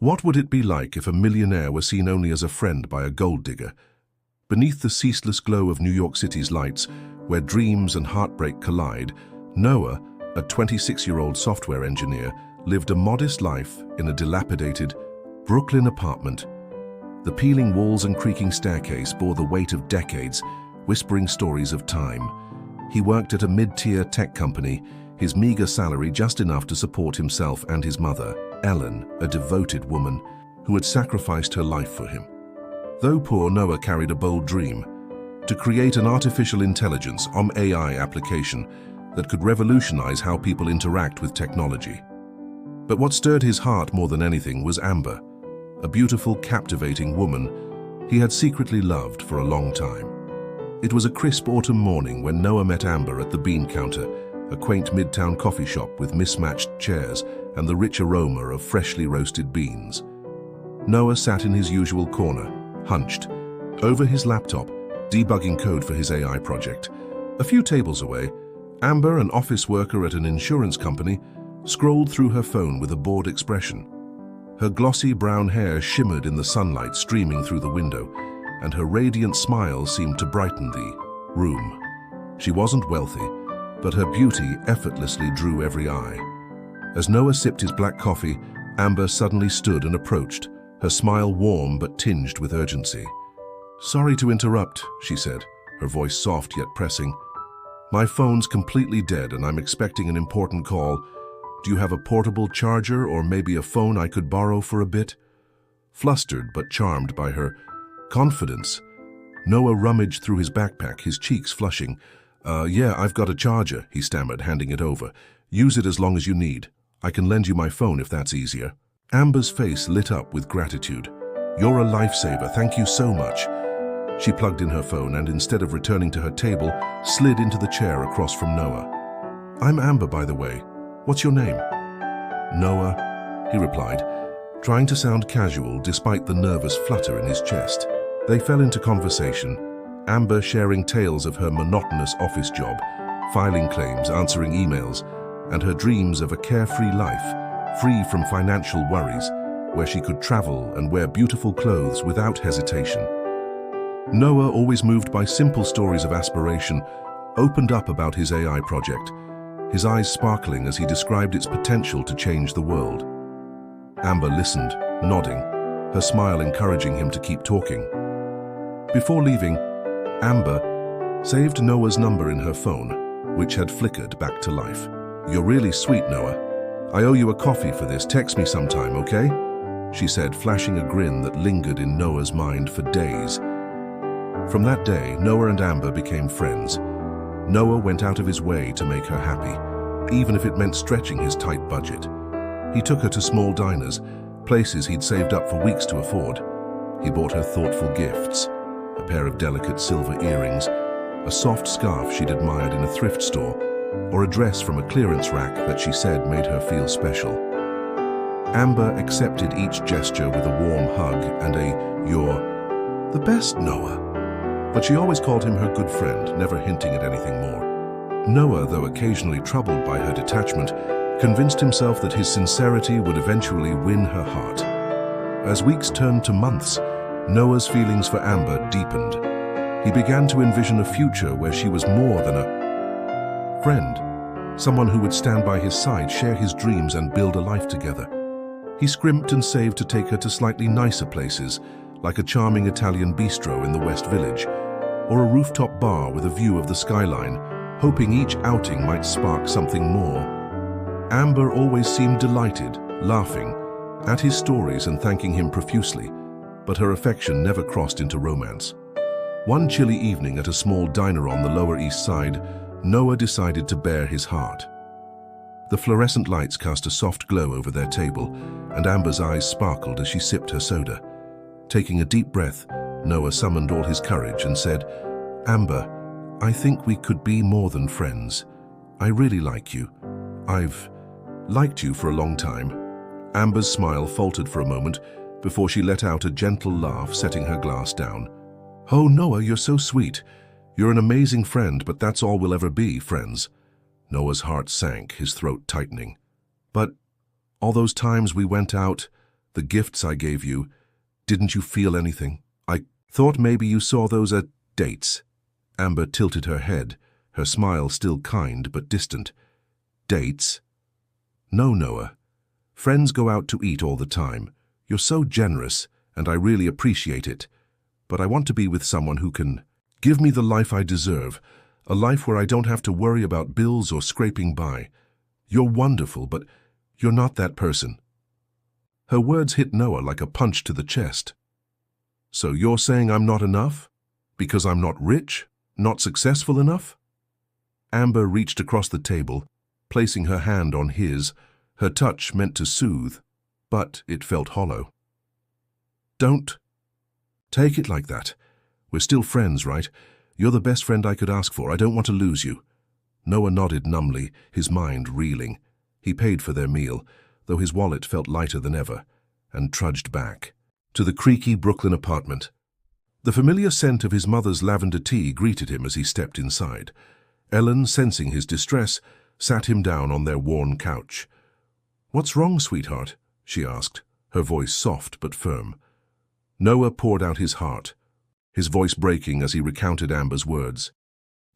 What would it be like if a millionaire were seen only as a friend by a gold digger? Beneath the ceaseless glow of New York City's lights, where dreams and heartbreak collide, Noah, a 26-year-old software engineer, lived a modest life in a dilapidated Brooklyn apartment. The peeling walls and creaking staircase bore the weight of decades, whispering stories of time. He worked at a mid-tier tech company, his meager salary just enough to support himself and his mother, Ellen, a devoted woman who had sacrificed her life for him. Though poor, Noah carried a bold dream: to create an artificial intelligence AI application that could revolutionize how people interact with technology. But what stirred his heart more than anything was Amber, a beautiful, captivating woman he had secretly loved for a long time. It was a crisp autumn morning when Noah met Amber at the Bean Counter, a quaint midtown coffee shop with mismatched chairs and the rich aroma of freshly roasted beans. Noah sat in his usual corner, hunched, over his laptop, debugging code for his AI project. A few tables away, Amber, an office worker at an insurance company, scrolled through her phone with a bored expression. Her glossy brown hair shimmered in the sunlight streaming through the window, and her radiant smile seemed to brighten the room. She wasn't wealthy, but her beauty effortlessly drew every eye. As Noah sipped his black coffee, Amber suddenly stood and approached, her smile warm but tinged with urgency. "Sorry to interrupt," she said, her voice soft yet pressing. "My phone's completely dead and I'm expecting an important call. Do you have a portable charger or maybe a phone I could borrow for a bit?" Flustered but charmed by her confidence, Noah rummaged through his backpack, his cheeks flushing. Yeah, I've got a charger," he stammered, handing it over. "Use it as long as you need. I can lend you my phone if that's easier." Amber's face lit up with gratitude. "You're a lifesaver, thank you so much." She plugged in her phone and, instead of returning to her table, slid into the chair across from Noah. "I'm Amber, by the way. What's your name?" "Noah," he replied, trying to sound casual despite the nervous flutter in his chest. They fell into conversation, Amber sharing tales of her monotonous office job, filing claims, answering emails, and her dreams of a carefree life, free from financial worries, where she could travel and wear beautiful clothes without hesitation. Noah, always moved by simple stories of aspiration, opened up about his AI project, his eyes sparkling as he described its potential to change the world. Amber listened, nodding, her smile encouraging him to keep talking. Before leaving, Amber saved Noah's number in her phone, which had flickered back to life. "You're really sweet, Noah. I owe you a coffee for this. Text me sometime, okay?" she said, flashing a grin that lingered in Noah's mind for days. From that day, Noah and Amber became friends. Noah went out of his way to make her happy, even if it meant stretching his tight budget. He took her to small diners, places he'd saved up for weeks to afford. He bought her thoughtful gifts, a pair of delicate silver earrings, a soft scarf she'd admired in a thrift store, or a dress from a clearance rack that she said made her feel special. Amber accepted each gesture with a warm hug and a "You're the best, Noah." But she always called him her good friend, never hinting at anything more. Noah, though occasionally troubled by her detachment, convinced himself that his sincerity would eventually win her heart. As weeks turned to months, Noah's feelings for Amber deepened. He began to envision a future where she was more than a friend, someone who would stand by his side, share his dreams, and build a life together. He scrimped and saved to take her to slightly nicer places, like a charming Italian bistro in the West Village, or a rooftop bar with a view of the skyline, hoping each outing might spark something more. Amber always seemed delighted, laughing at his stories and thanking him profusely, but her affection never crossed into romance. One chilly evening at a small diner on the Lower East Side, Noah decided to bare his heart. The fluorescent lights cast a soft glow over their table, and Amber's eyes sparkled as she sipped her soda. Taking a deep breath, Noah summoned all his courage and said, "Amber, I think we could be more than friends. I really like you. I've liked you for a long time." Amber's smile faltered for a moment before she let out a gentle laugh, setting her glass down. "Oh, Noah, you're so sweet. You're an amazing friend, but that's all we'll ever be, friends." Noah's heart sank, his throat tightening. "But all those times we went out, The gifts I gave you, didn't you feel anything? I thought maybe you saw those at dates. Amber tilted her head, her smile still kind but distant. Dates? No, Noah. Friends go out to eat all the time. You're so generous, and I really appreciate it. But I want to be with someone who can give me the life I deserve, a life where I don't have to worry about bills or scraping by. You're wonderful, but you're not that person. Her words hit Noah like a punch to the chest. So you're saying I'm not enough? Because I'm not rich? Not successful enough? Amber reached across the table, placing her hand on his, her touch meant to soothe, but it felt hollow. Don't take it like that. We're still friends, right? You're the best friend I could ask for. I don't want to lose you. Noah nodded numbly, his mind reeling. He paid for their meal, though his wallet felt lighter than ever, and trudged back to the creaky Brooklyn apartment. The familiar scent of his mother's lavender tea greeted him as he stepped inside. Ellen, sensing his distress, sat him down on their worn couch. "What's wrong, sweetheart?" she asked, her voice soft but firm. Noah poured out his heart, his voice breaking as he recounted Amber's words.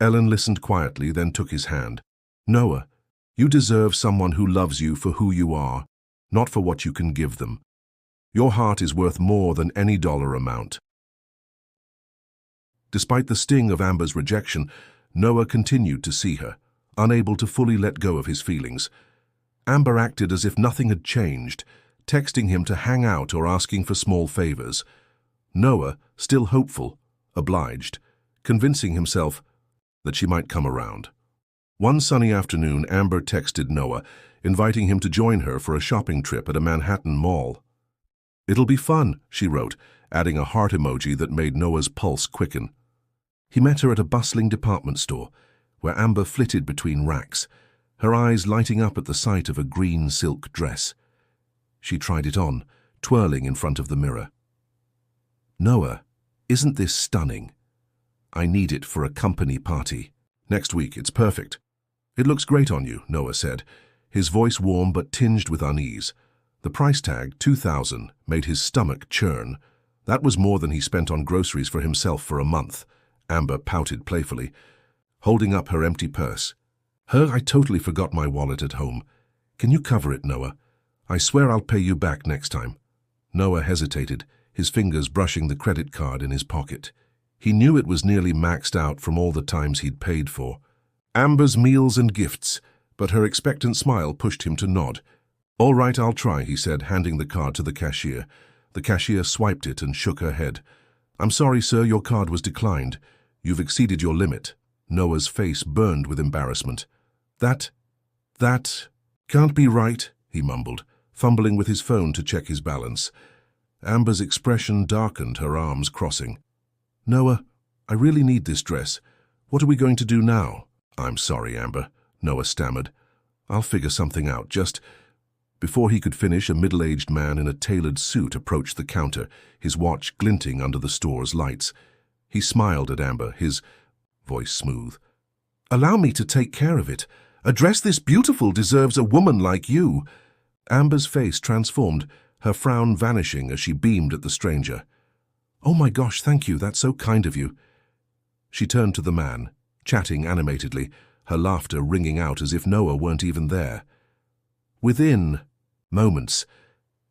Ellen listened quietly, then took his hand. "Noah, you deserve someone who loves you for who you are, not for what you can give them. Your heart is worth more than any dollar amount." Despite the sting of Amber's rejection, Noah continued to see her, unable to fully let go of his feelings. Amber acted as if nothing had changed, texting him to hang out or asking for small favors. Noah, still hopeful, obliged, convincing himself that she might come around. One sunny afternoon, Amber texted Noah, inviting him to join her for a shopping trip at a Manhattan mall. "It'll be fun," she wrote, adding a heart emoji that made Noah's pulse quicken. He met her at a bustling department store, where Amber flitted between racks, her eyes lighting up at the sight of a green silk dress. She tried it on, twirling in front of the mirror. "Noah, isn't this stunning? I need it for a company party. Next week, it's perfect." "It looks great on you," Noah said, his voice warm but tinged with unease. The price tag, $2,000, made his stomach churn. That was more than he spent on groceries for himself for a month. Amber pouted playfully, holding up her empty purse. I totally forgot my wallet at home. Can you cover it, Noah? I swear I'll pay you back next time." Noah hesitated, his fingers brushing the credit card in his pocket. He knew it was nearly maxed out from all the times he'd paid for Amber's meals and gifts, but her expectant smile pushed him to nod. "All right, I'll try," he said, handing the card to the cashier. The cashier swiped it and shook her head. "I'm sorry, sir, your card was declined. You've exceeded your limit." Noah's face burned with embarrassment. That can't be right," he mumbled, fumbling with his phone to check his balance. Amber's expression darkened, her arms crossing. "Noah, I really need this dress. What are we going to do now?" "I'm sorry, Amber," Noah stammered. "I'll figure something out, just—" Before he could finish, a middle-aged man in a tailored suit approached the counter, his watch glinting under the store's lights. He smiled at Amber, his voice smooth. "Allow me to take care of it. A dress this beautiful deserves a woman like you." Amber's face transformed, her frown vanishing as she beamed at the stranger. "Oh my gosh, thank you, that's so kind of you." She turned to the man, chatting animatedly, her laughter ringing out as if Noah weren't even there. Within moments,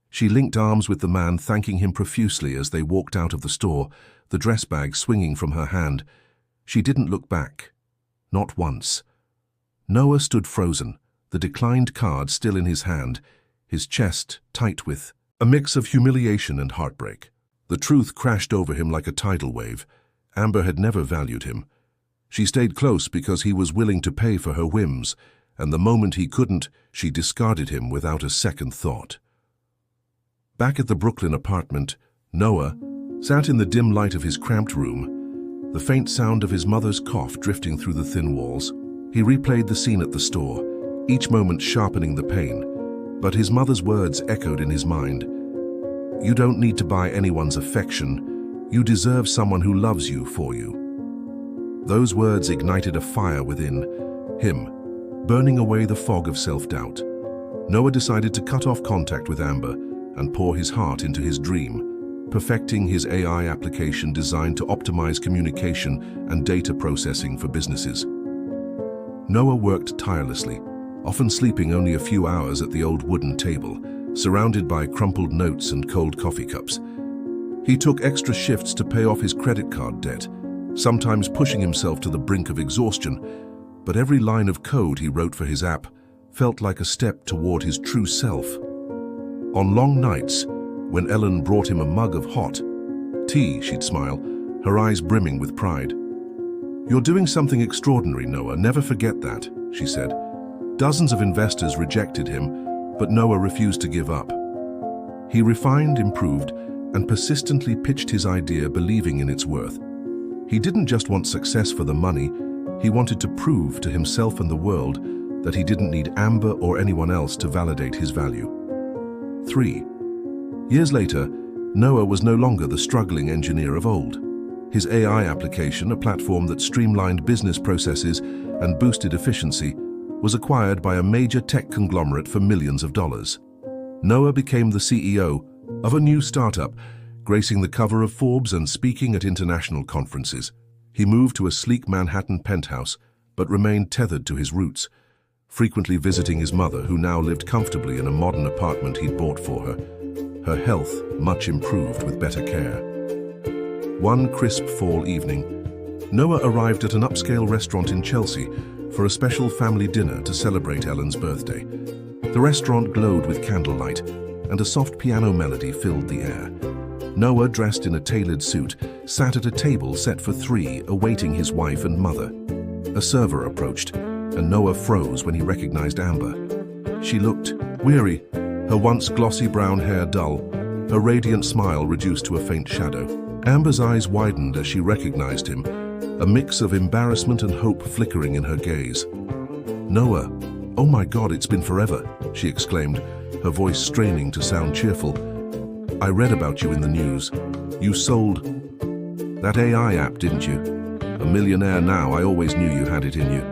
she linked arms with the man, thanking him profusely as they walked out of the store, the dress bag swinging from her hand. She didn't look back. Not once. Noah stood frozen, the declined card still in his hand, his chest tight with a mix of humiliation and heartbreak. The truth crashed over him like a tidal wave. Amber had never valued him. She stayed close because he was willing to pay for her whims, and the moment he couldn't, she discarded him without a second thought. Back at the Brooklyn apartment, Noah sat in the dim light of his cramped room, the faint sound of his mother's cough drifting through the thin walls. He replayed the scene at the store, each moment sharpening the pain, but his mother's words echoed in his mind. "You don't need to buy anyone's affection. You deserve someone who loves you for you." Those words ignited a fire within him, burning away the fog of self-doubt. Noah decided to cut off contact with Amber, and pour his heart into his dream, perfecting his AI application designed to optimize communication and data processing for businesses. Noah worked tirelessly, often sleeping only a few hours at the old wooden table, surrounded by crumpled notes and cold coffee cups. He took extra shifts to pay off his credit card debt, sometimes pushing himself to the brink of exhaustion, but every line of code he wrote for his app felt like a step toward his true self. On long nights, when Ellen brought him a mug of hot tea, she'd smile, her eyes brimming with pride. "You're doing something extraordinary, Noah, never forget that," she said. Dozens of investors rejected him, but Noah refused to give up. He refined, improved, and persistently pitched his idea, believing in its worth. He didn't just want success for the money, he wanted to prove to himself and the world that he didn't need Amber or anyone else to validate his value. 3 years later, Noah was no longer the struggling engineer of old. His AI application, a platform that streamlined business processes and boosted efficiency, was acquired by a major tech conglomerate for millions of dollars. Noah became the CEO of a new startup, gracing the cover of Forbes and speaking at international conferences. He moved to a sleek Manhattan penthouse, but remained tethered to his roots, frequently visiting his mother, who now lived comfortably in a modern apartment he'd bought for her, her health much improved with better care. One crisp fall evening, Noah arrived at an upscale restaurant in Chelsea for a special family dinner to celebrate Ellen's birthday. The restaurant glowed with candlelight, and a soft piano melody filled the air. Noah, dressed in a tailored suit, sat at a table set for 3, awaiting his wife and mother. A server approached, and Noah froze when he recognized Amber. She looked weary, her once glossy brown hair dull, her radiant smile reduced to a faint shadow. Amber's eyes widened as she recognized him, a mix of embarrassment and hope flickering in her gaze. "Noah, oh my God, it's been forever," she exclaimed, her voice straining to sound cheerful. "I read about you in the news. You sold that AI app, didn't you? A millionaire now, I always knew you had it in you."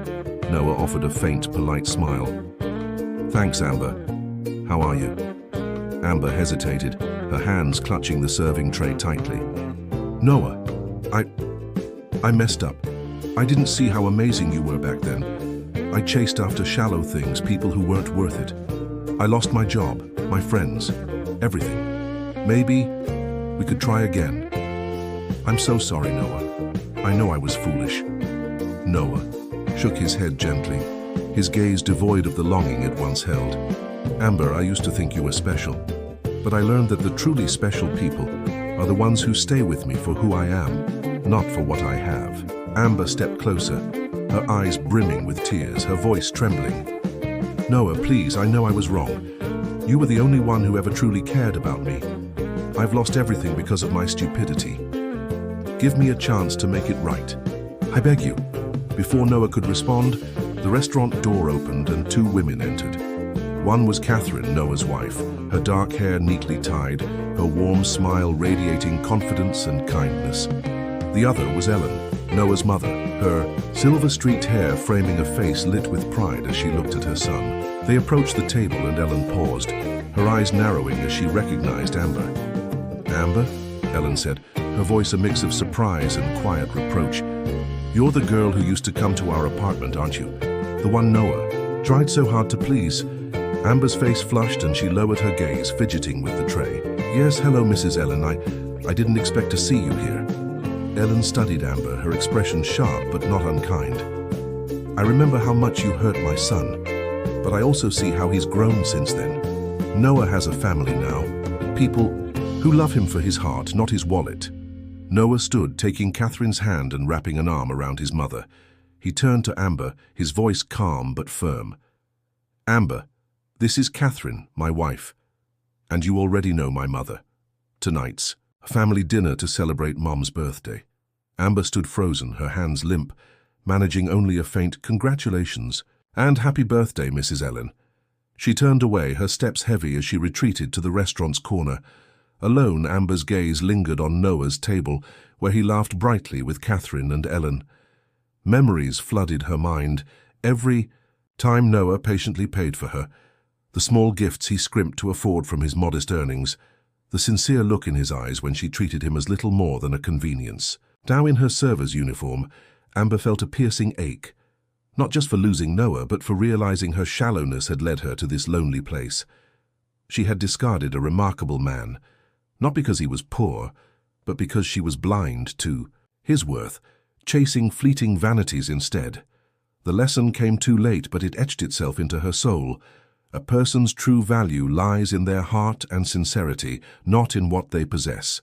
Noah offered a faint, polite smile. "Thanks, Amber. How are you?" Amber hesitated, her hands clutching the serving tray tightly. "Noah, I messed up. I didn't see how amazing you were back then. I chased after shallow things, people who weren't worth it. I lost my job, my friends, everything. Maybe we could try again. I'm so sorry, Noah. I know I was foolish." Noah shook his head gently, his gaze devoid of the longing it once held. "Amber, I used to think you were special, but I learned that the truly special people are the ones who stay with me for who I am, not for what I have." Amber stepped closer, her eyes brimming with tears, her voice trembling. "Noah, please, I know I was wrong. You were the only one who ever truly cared about me. I've lost everything because of my stupidity. Give me a chance to make it right. I beg you." Before Noah could respond, the restaurant door opened and 2 women entered. One was Catherine, Noah's wife, her dark hair neatly tied, her warm smile radiating confidence and kindness. The other was Ellen, Noah's mother, her silver-streaked hair framing a face lit with pride as she looked at her son. They approached the table and Ellen paused, her eyes narrowing as she recognized Amber. "Amber?" Ellen said, her voice a mix of surprise and quiet reproach. "You're the girl who used to come to our apartment, aren't you? The one Noah tried so hard to please." Amber's face flushed and she lowered her gaze, fidgeting with the tray. "Yes, hello, Mrs. Ellen. I didn't expect to see you here." Ellen studied Amber, her expression sharp but not unkind. "I remember how much you hurt my son, but I also see how he's grown since then. Noah has a family now, people who love him for his heart, not his wallet." Noah stood, taking Catherine's hand and wrapping an arm around his mother. He turned to Amber, his voice calm but firm. "Amber, this is Catherine, my wife, and you already know my mother. Tonight's a family dinner to celebrate Mom's birthday." Amber stood frozen, her hands limp, managing only a faint "Congratulations" and "Happy birthday, Mrs. Ellen." She turned away, her steps heavy as she retreated to the restaurant's corner. Alone, Amber's gaze lingered on Noah's table, where he laughed brightly with Catherine and Ellen. Memories flooded her mind, every time Noah patiently paid for her, the small gifts he scrimped to afford from his modest earnings, the sincere look in his eyes when she treated him as little more than a convenience. Now in her server's uniform, Amber felt a piercing ache, not just for losing Noah, but for realizing her shallowness had led her to this lonely place. She had discarded a remarkable man, not because he was poor, but because she was blind to his worth, chasing fleeting vanities instead. The lesson came too late, but it etched itself into her soul. A person's true value lies in their heart and sincerity, not in what they possess.